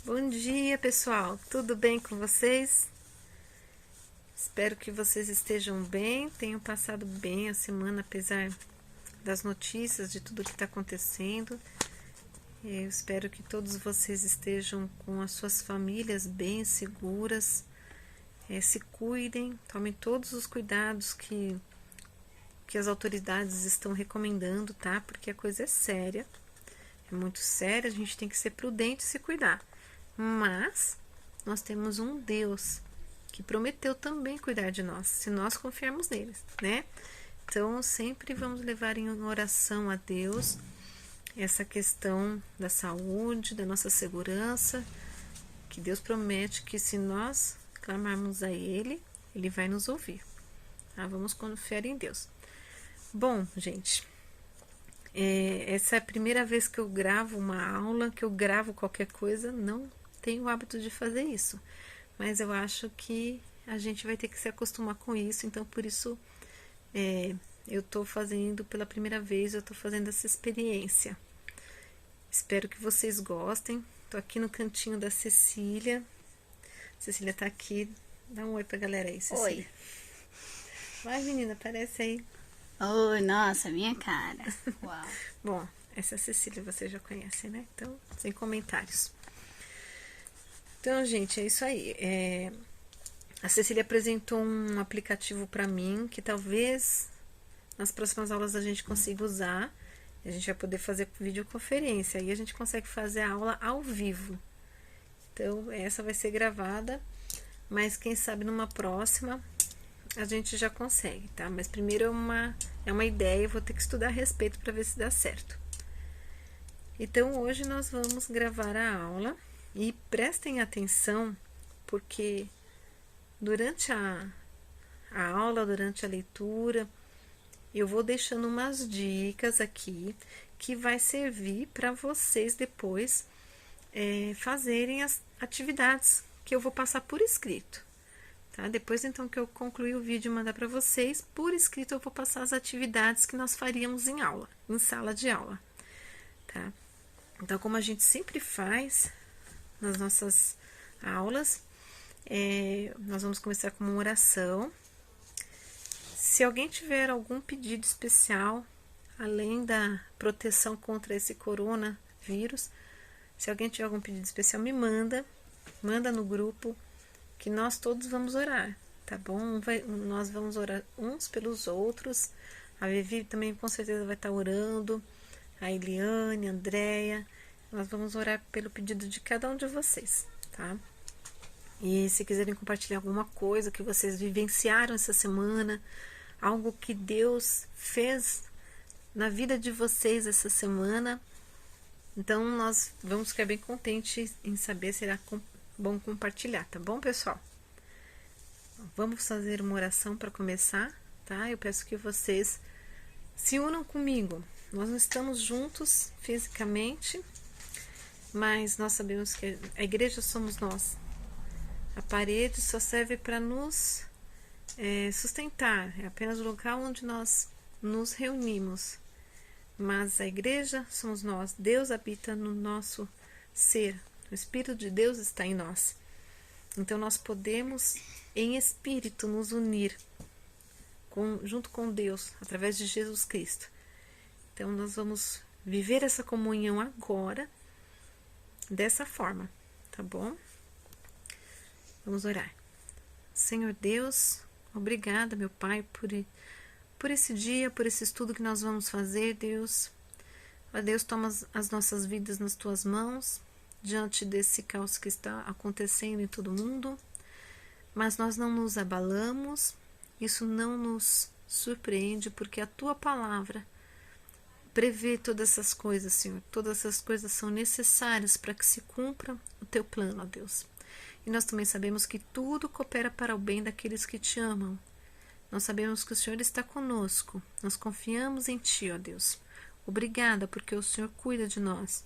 Bom dia, pessoal. Tudo bem com vocês? Espero que vocês estejam bem, tenham passado bem a semana, apesar das notícias, de tudo que está acontecendo. Eu espero que todos vocês estejam com as suas famílias bem seguras, se cuidem, tomem todos os cuidados que as autoridades estão recomendando, tá? Porque a coisa é séria, é muito séria, a gente tem que ser prudente e se cuidar. Mas nós temos um Deus que prometeu também cuidar de nós, se nós confiarmos neles, né? Então, sempre vamos levar em oração a Deus essa questão da saúde, da nossa segurança, que Deus promete que se nós clamarmos a Ele, Ele vai nos ouvir. Tá? Vamos confiar em Deus. Bom, gente, essa é a primeira vez que eu gravo uma aula, que eu gravo qualquer coisa, não tenho o hábito de fazer isso, mas eu acho que a gente vai ter que se acostumar com isso, então por isso eu estou fazendo pela primeira vez, eu estou fazendo essa experiência. Espero que vocês gostem. Estou aqui no cantinho da Cecília. Cecília está aqui. Dá um oi pra galera aí, Cecília. Oi. Vai, menina, aparece aí. Oi, nossa, minha cara. Uau. Bom, essa Cecília você já conhece, né? Então, sem comentários. Então, gente, é isso aí. A Cecília apresentou um aplicativo para mim que talvez nas próximas aulas a gente consiga usar. A gente vai poder fazer videoconferência. Aí a gente consegue fazer a aula ao vivo. Então, essa vai ser gravada, mas quem sabe numa próxima a gente já consegue, tá? Mas primeiro é uma ideia, eu vou ter que estudar a respeito para ver se dá certo. Então, hoje nós vamos gravar a aula e prestem atenção, porque durante a aula, durante a leitura, eu vou deixando umas dicas aqui que vai servir para vocês depois fazerem as atividades que eu vou passar por escrito. Tá? Depois, então, que eu concluir o vídeo e mandar para vocês, por escrito eu vou passar as atividades que nós faríamos em aula, em sala de aula. Tá? Então, como a gente sempre faz nas nossas aulas, nós vamos começar com uma oração. Se alguém tiver algum pedido especial, além da proteção contra esse coronavírus, se alguém tiver algum pedido especial, me manda no grupo, que nós todos vamos orar, tá bom? Nós vamos orar uns pelos outros. A Vivi também com certeza vai estar orando, a Eliane, a Andréia. Nós vamos orar pelo pedido de cada um de vocês, tá? E se quiserem compartilhar alguma coisa que vocês vivenciaram essa semana, algo que Deus fez na vida de vocês essa semana, então nós vamos ficar bem contentes em saber, será bom compartilhar, tá bom, pessoal? Vamos fazer uma oração para começar, tá? Eu peço que vocês se unam comigo. Nós não estamos juntos fisicamente, mas nós sabemos que a igreja somos nós. A parede só serve para nos sustentar, é apenas o local onde nós nos reunimos. Mas a igreja somos nós, Deus habita no nosso ser, o Espírito de Deus está em nós. Então nós podemos, em espírito, nos unir junto com Deus, através de Jesus Cristo. Então nós vamos viver essa comunhão agora, dessa forma, tá bom? Vamos orar. Senhor Deus, obrigada, meu Pai, por esse dia, por esse estudo que nós vamos fazer, Deus. Ó Deus, toma as nossas vidas nas Tuas mãos, diante desse caos que está acontecendo em todo mundo, mas nós não nos abalamos, isso não nos surpreende, porque a Tua palavra prevê todas essas coisas, Senhor. Todas essas coisas são necessárias para que se cumpra o Teu plano, ó Deus. E nós também sabemos que tudo coopera para o bem daqueles que Te amam. Nós sabemos que o Senhor está conosco. Nós confiamos em Ti, ó Deus. Obrigada, porque o Senhor cuida de nós.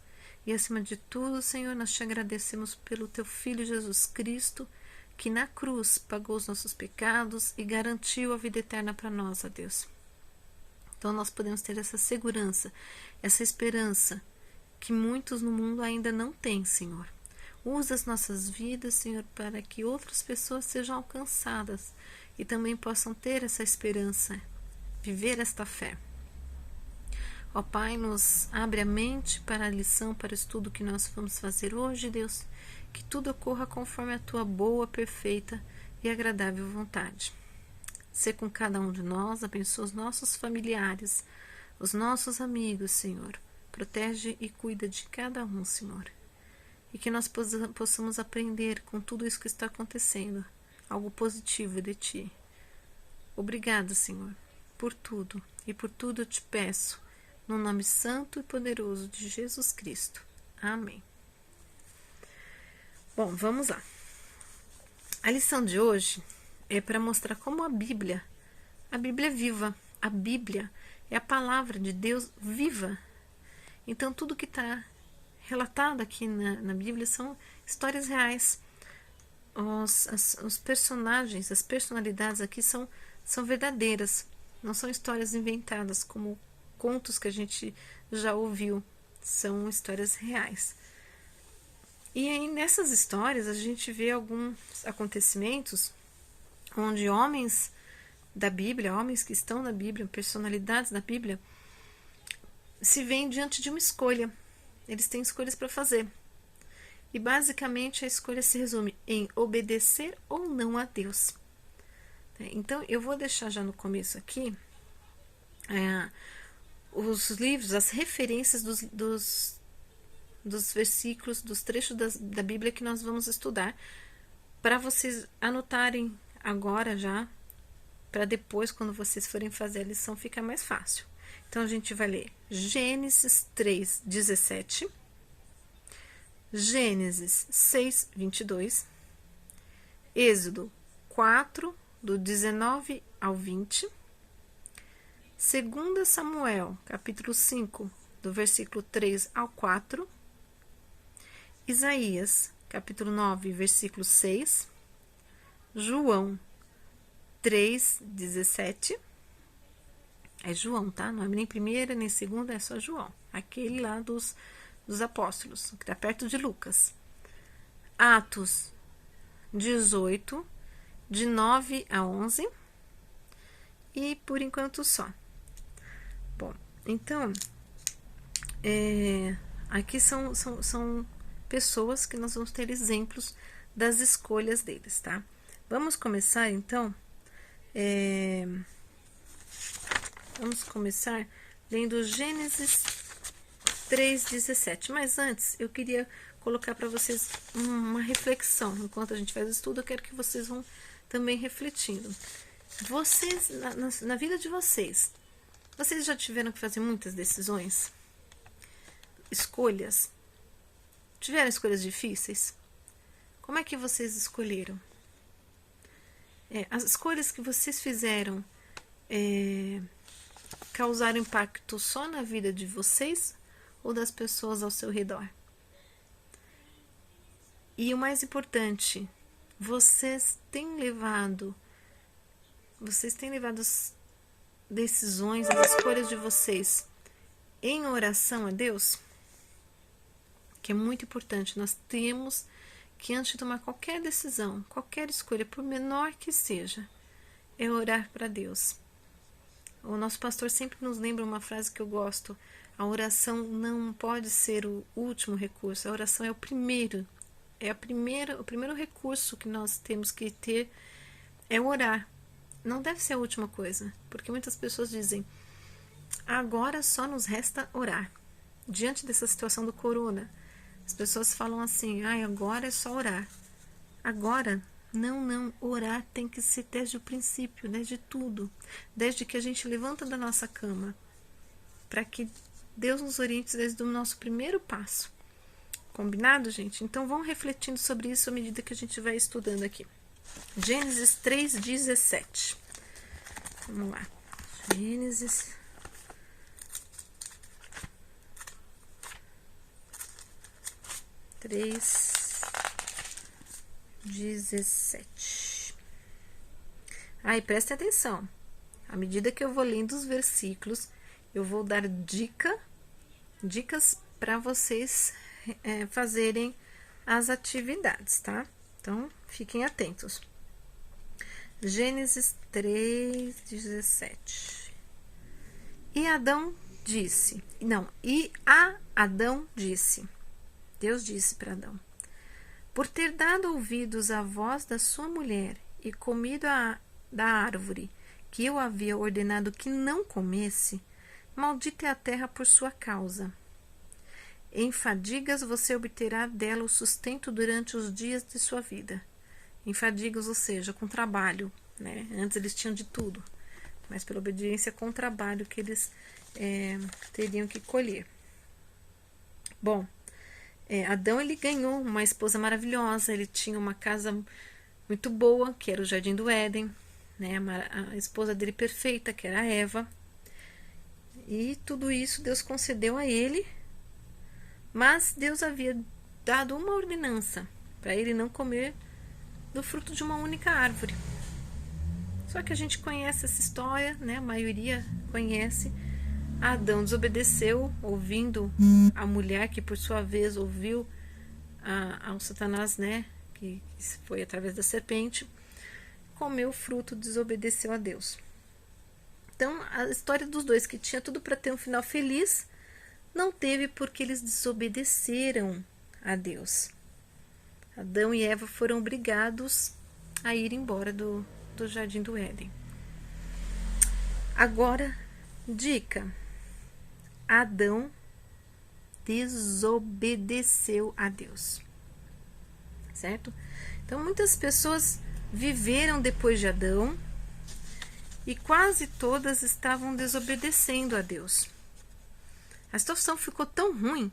E acima de tudo, Senhor, nós Te agradecemos pelo Teu Filho Jesus Cristo, que na cruz pagou os nossos pecados e garantiu a vida eterna para nós, ó Deus. Então nós podemos ter essa segurança, essa esperança que muitos no mundo ainda não têm, Senhor. Usa as nossas vidas, Senhor, para que outras pessoas sejam alcançadas e também possam ter essa esperança, viver esta fé. Ó Pai, nos abre a mente para a lição, para o estudo que nós vamos fazer hoje, Deus, que tudo ocorra conforme a Tua boa, perfeita e agradável vontade. Sê com cada um de nós, abençoa os nossos familiares, os nossos amigos, Senhor. Protege e cuida de cada um, Senhor. E que nós possamos aprender com tudo isso que está acontecendo, algo positivo de Ti. Obrigada, Senhor, por tudo. E por tudo eu te peço, no nome santo e poderoso de Jesus Cristo. Amém. Bom, vamos lá. A lição de hoje é para mostrar como a Bíblia é viva. A Bíblia é a palavra de Deus viva. Então, tudo que está relatado aqui na Bíblia são histórias reais. Os personagens, as personalidades aqui são verdadeiras. Não são histórias inventadas como contos que a gente já ouviu. São histórias reais. E aí, nessas histórias, a gente vê alguns acontecimentos onde homens da Bíblia, homens que estão na Bíblia, personalidades da Bíblia, se veem diante de uma escolha. Eles têm escolhas para fazer. E basicamente a escolha se resume em obedecer ou não a Deus. Então eu vou deixar já no começo aqui os livros, as referências dos versículos, dos trechos da Bíblia que nós vamos estudar, para vocês anotarem agora já, para depois, quando vocês forem fazer a lição, ficar mais fácil. Então, a gente vai ler Gênesis 3, 17, Gênesis 6, 22, Êxodo 4, do 19 ao 20, 2 Samuel, capítulo 5, do versículo 3 ao 4, Isaías, capítulo 9, versículo 6, João 3, 17, é João, tá? Não é nem primeira, nem segunda, é só João. Aquele lá dos apóstolos, que está perto de Lucas. Atos 18, de 9 a 11. E por enquanto só. Bom, então, aqui são pessoas que nós vamos ter exemplos das escolhas deles, tá? Vamos começar, então, vamos começar lendo Gênesis 3:17. Mas antes, eu queria colocar para vocês uma reflexão. Enquanto a gente faz o estudo, eu quero que vocês vão também refletindo. Vocês, na vida de vocês já tiveram que fazer muitas decisões? Escolhas? Tiveram escolhas difíceis? Como é que vocês escolheram? As escolhas que vocês fizeram causaram impacto só na vida de vocês ou das pessoas ao seu redor? E o mais importante, vocês têm levado as decisões, as escolhas de vocês em oração a Deus? Que é muito importante. Nós temos que, antes de tomar qualquer decisão, qualquer escolha, por menor que seja, é orar para Deus. O nosso pastor sempre nos lembra uma frase que eu gosto: a oração não pode ser o último recurso, a oração é o primeiro recurso que nós temos que ter, é orar. Não deve ser a última coisa, porque muitas pessoas dizem: agora só nos resta orar. Diante dessa situação do corona, as pessoas falam assim: agora é só orar. Agora, não, orar tem que ser desde o princípio, desde tudo, desde que a gente levanta da nossa cama, para que Deus nos oriente desde o nosso primeiro passo. Combinado, gente? Então vamos refletindo sobre isso à medida que a gente vai estudando aqui. Gênesis 3:17. Vamos lá. Gênesis 3:17. E preste atenção. À medida que eu vou lendo os versículos, eu vou dar dicas para vocês fazerem as atividades, tá? Então, fiquem atentos. Gênesis 3:17. E a Adão disse, Deus disse para Adão: por ter dado ouvidos à voz da sua mulher e comido da árvore que eu havia ordenado que não comesse, maldita é a terra por sua causa. Em fadigas você obterá dela o sustento durante os dias de sua vida. Em fadigas, ou seja, com trabalho, né? Antes eles tinham de tudo, mas pela obediência com trabalho que eles teriam que colher. Bom, Adão, ele ganhou uma esposa maravilhosa, ele tinha uma casa muito boa, que era o Jardim do Éden, né? A esposa dele perfeita, que era a Eva. E tudo isso Deus concedeu a ele, mas Deus havia dado uma ordenança para ele não comer do fruto de uma única árvore. Só que a gente conhece essa história, né? A maioria conhece. Adão desobedeceu, ouvindo a mulher, que por sua vez ouviu ao Satanás, né? Que foi através da serpente, comeu o fruto, desobedeceu a Deus. Então, a história dos dois, que tinha tudo para ter um final feliz, não teve, porque eles desobedeceram a Deus. Adão e Eva foram obrigados a ir embora do Jardim do Éden. Agora, dica: Adão desobedeceu a Deus, certo? Então, muitas pessoas viveram depois de Adão e quase todas estavam desobedecendo a Deus. A situação ficou tão ruim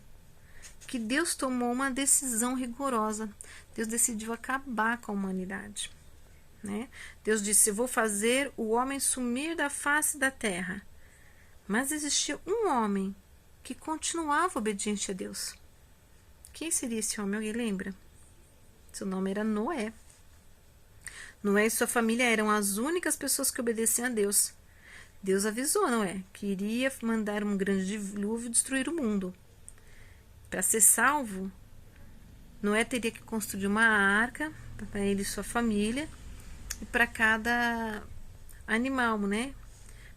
que Deus tomou uma decisão rigorosa. Deus decidiu acabar com a humanidade, né? Deus disse: eu vou fazer o homem sumir da face da terra. Mas existia um homem que continuava obediente a Deus. Quem seria esse homem? Alguém lembra? Seu nome era Noé. Noé e sua família eram as únicas pessoas que obedeciam a Deus. Deus avisou Noé que iria mandar um grande dilúvio e destruir o mundo. Para ser salvo, Noé teria que construir uma arca para ele e sua família e para cada animal, né?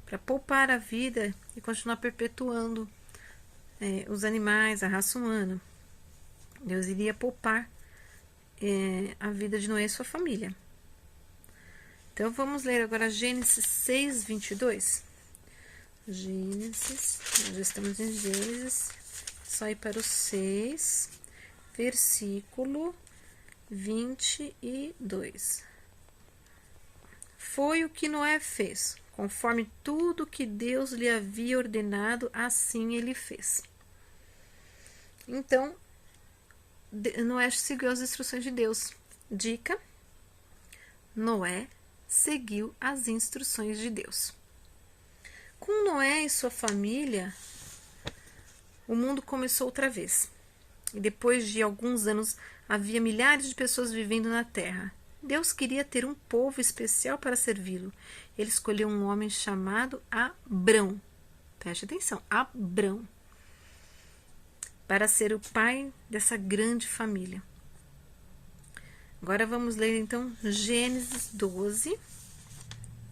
Para poupar a vida e continuar perpetuando os animais, a raça humana. Deus iria poupar a vida de Noé e sua família. Então, vamos ler agora Gênesis 6:22. Gênesis, nós já estamos em Gênesis, só ir para o 6, versículo 22. Foi o que Noé fez, conforme tudo que Deus lhe havia ordenado, assim ele fez. Então, Noé seguiu as instruções de Deus. Dica: Noé seguiu as instruções de Deus. Com Noé e sua família, o mundo começou outra vez. E depois de alguns anos, havia milhares de pessoas vivendo na terra. Deus queria ter um povo especial para servi-lo. Ele escolheu um homem chamado Abrão. Preste atenção, Abrão, para ser o pai dessa grande família. Agora vamos ler então Gênesis 12,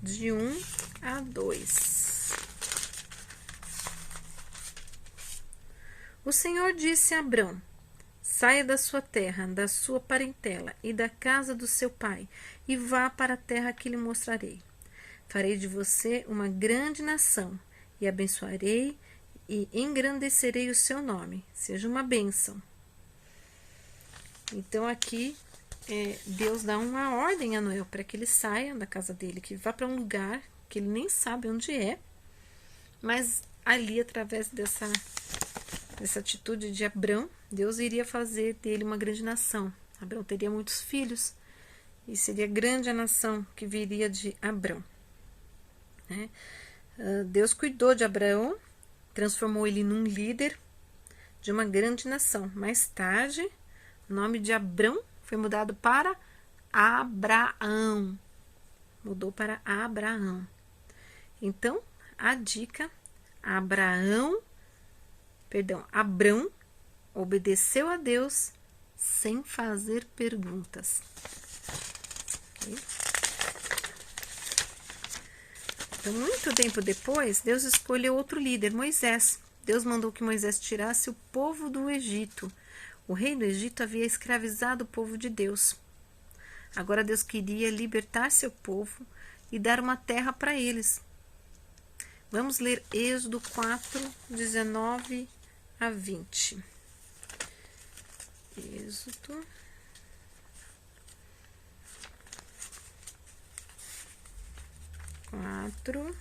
de 1 a 2. O Senhor disse a Abrão: saia da sua terra, da sua parentela e da casa do seu pai, e vá para a terra que lhe mostrarei. Farei de você uma grande nação, e abençoarei e engrandecerei o seu nome. Seja uma bênção. Então aqui Deus dá uma ordem a Noé para que ele saia da casa dele, que vá para um lugar que ele nem sabe onde é, mas ali, através dessa atitude de Abrão, Deus iria fazer dele uma grande nação. Abrão teria muitos filhos e seria grande a nação que viria de Abrão, né? Deus cuidou de Abraão, transformou ele num líder de uma grande nação. Mais tarde, o nome de Abrão foi mudado para Abraão. Mudou para Abraão. Então, a dica: Abrão obedeceu a Deus sem fazer perguntas. Okay? Então, muito tempo depois, Deus escolheu outro líder, Moisés. Deus mandou que Moisés tirasse o povo do Egito. O rei do Egito havia escravizado o povo de Deus. Agora Deus queria libertar seu povo e dar uma terra para eles. Vamos ler Êxodo 4, 19 a 20. Êxodo 4,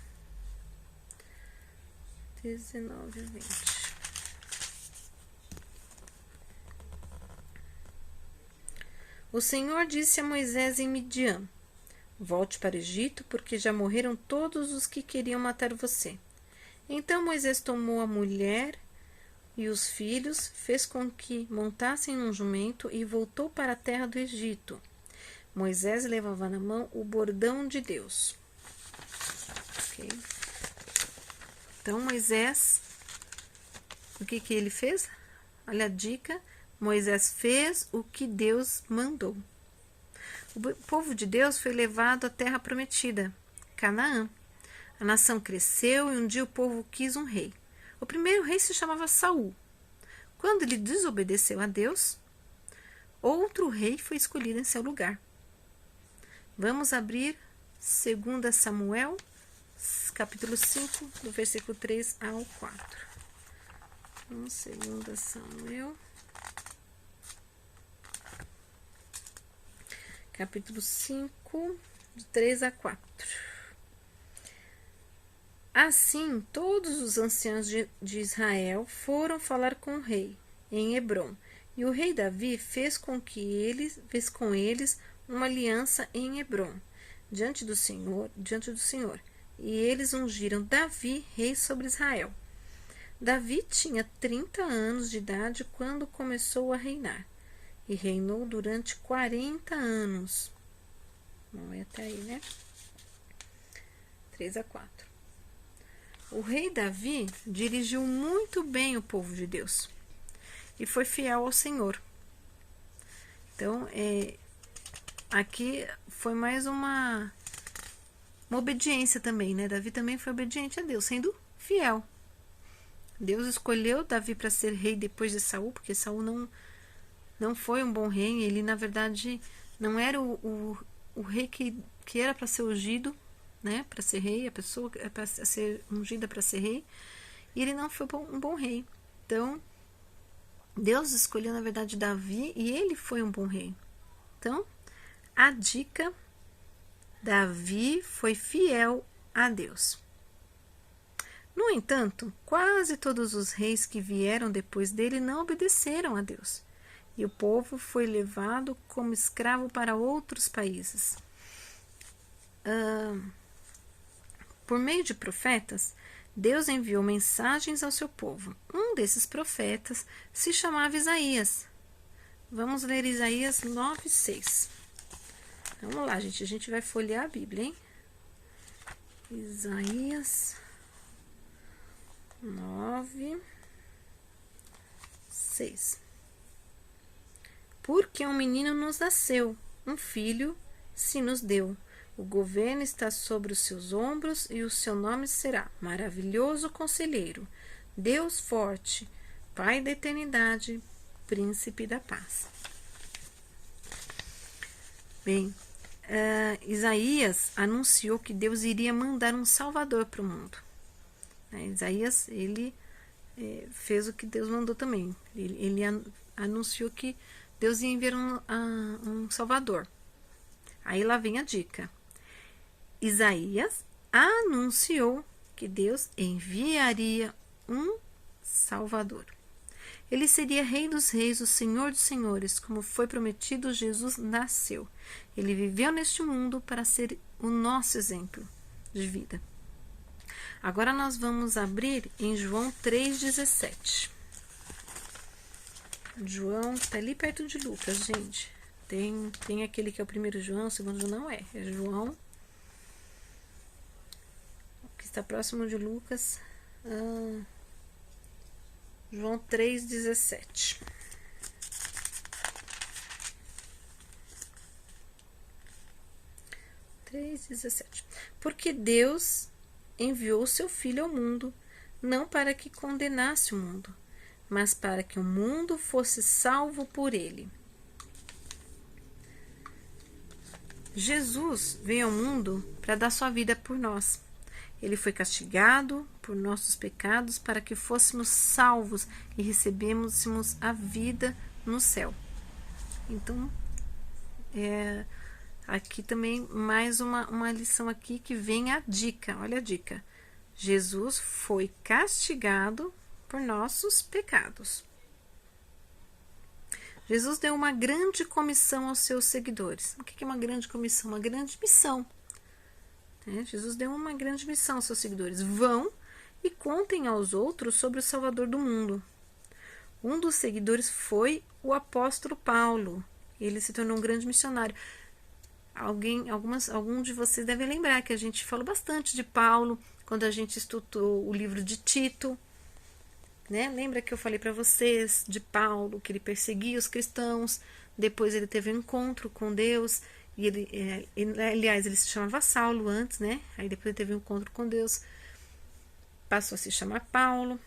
19 a 20. O Senhor disse a Moisés em Midian: volte para o Egito, porque já morreram todos os que queriam matar você. Então Moisés tomou a mulher e os filhos, fez com que montassem num jumento e voltou para a terra do Egito. Moisés levava na mão o bordão de Deus. Okay. Então Moisés, o que ele fez? Olha a dica: Moisés fez o que Deus mandou. O povo de Deus foi levado à terra prometida, Canaã. A nação cresceu e um dia o povo quis um rei. O primeiro rei se chamava Saul. Quando ele desobedeceu a Deus, outro rei foi escolhido em seu lugar. Vamos abrir 2 Samuel, capítulo 5, do versículo 3 ao 4. Então, 2 Samuel, capítulo 5, de 3 a 4. Assim, todos os anciãos de Israel foram falar com o rei em Hebrom, e o rei Davi fez com eles uma aliança em Hebrom, diante do Senhor, e eles ungiram Davi rei sobre Israel. Davi tinha 30 anos de idade quando começou a reinar, e reinou durante 40 anos. Vamos ver até aí, né? 3 a 4. O rei Davi dirigiu muito bem o povo de Deus e foi fiel ao Senhor. Então, aqui foi mais uma obediência também, né? Davi também foi obediente a Deus, sendo fiel. Deus escolheu Davi para ser rei depois de Saul, porque Saul não foi um bom rei. Ele, na verdade, não era o rei que era para ser ungido, né, para ser rei, a pessoa é para ser ungida para ser rei, e ele não foi um bom rei. Então, Deus escolheu, na verdade, Davi, e ele foi um bom rei. Então, a dica: Davi foi fiel a Deus. No entanto, quase todos os reis que vieram depois dele não obedeceram a Deus, e o povo foi levado como escravo para outros países. Por meio de profetas, Deus enviou mensagens ao seu povo. Um desses profetas se chamava Isaías. Vamos ler Isaías 9:6. Vamos lá, gente. A gente vai folhear a Bíblia, hein? Isaías 9:6. Porque um menino nos nasceu, um filho se nos deu. O governo está sobre os seus ombros e o seu nome será Maravilhoso Conselheiro, Deus Forte, Pai da Eternidade, Príncipe da Paz. Bem, Isaías anunciou que Deus iria mandar um Salvador para o mundo. Isaías, ele fez o que Deus mandou também. Ele anunciou que Deus ia enviar um Salvador. Aí lá vem a dica. Isaías anunciou que Deus enviaria um Salvador. Ele seria Rei dos Reis, o Senhor dos Senhores, como foi prometido. Jesus nasceu. Ele viveu neste mundo para ser o nosso exemplo de vida. Agora nós vamos abrir em João 3,17. João está ali perto de Lucas, gente. Tem aquele que é o primeiro João, o segundo João não é. É João, que está próximo de Lucas. João 3,17. 3:17. Porque Deus enviou seu Filho ao mundo, não para que condenasse o mundo, mas para que o mundo fosse salvo por ele. Jesus veio ao mundo para dar sua vida por nós. Ele foi castigado por nossos pecados para que fôssemos salvos e recebêssemos a vida no céu. Então, aqui também mais uma lição aqui que vem a dica. Olha a dica. Jesus foi castigado por nossos pecados. Jesus deu uma grande comissão aos seus seguidores. O que é uma grande comissão? Uma grande missão. Jesus deu uma grande missão aos seus seguidores. Vão e contem aos outros sobre o Salvador do mundo. Um dos seguidores foi o apóstolo Paulo. Ele se tornou um grande missionário. Algum de vocês devem lembrar que a gente falou bastante de Paulo quando a gente estudou o livro de Tito. Lembra que eu falei para vocês de Paulo, que ele perseguia os cristãos, depois ele teve um encontro com Deus, e aliás, ele se chamava Saulo antes, Aí depois ele teve um encontro com Deus, passou a se chamar Paulo,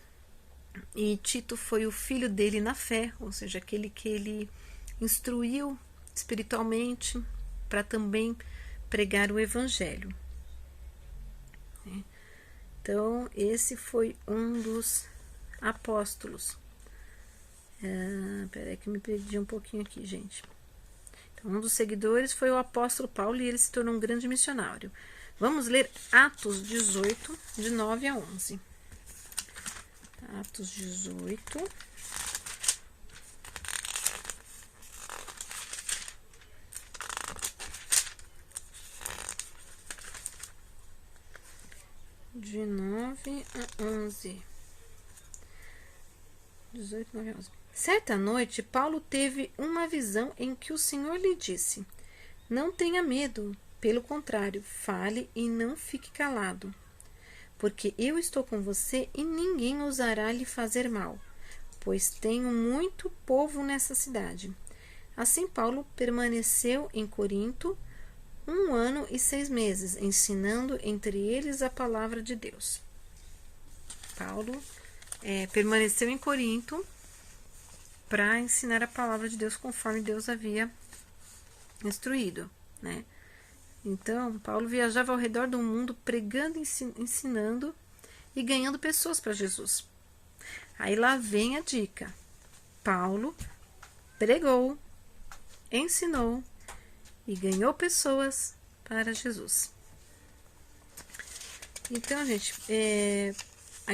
e Tito foi o filho dele na fé, ou seja, aquele que ele instruiu espiritualmente para também pregar o evangelho. Então, esse foi um dos apóstolos. Peraí que me perdi um pouquinho aqui, gente. Então, um dos seguidores foi o apóstolo Paulo e ele se tornou um grande missionário. Vamos ler Atos 18, de 9 a 11. Atos 18. De 9 a 11. 18, 9 a 11. Certa noite, Paulo teve uma visão em que o Senhor lhe disse: Não tenha medo, pelo contrário, fale e não fique calado, porque eu estou com você e ninguém ousará lhe fazer mal, pois tenho muito povo nessa cidade. Assim, Paulo permaneceu em Corinto 1 ano e 6 meses, ensinando entre eles a palavra de Deus. Paulo permaneceu em Corinto para ensinar a palavra de Deus conforme Deus havia instruído, Então, Paulo viajava ao redor do mundo pregando, ensinando e ganhando pessoas para Jesus. Aí lá vem a dica. Paulo pregou, ensinou e ganhou pessoas para Jesus. Então, gente,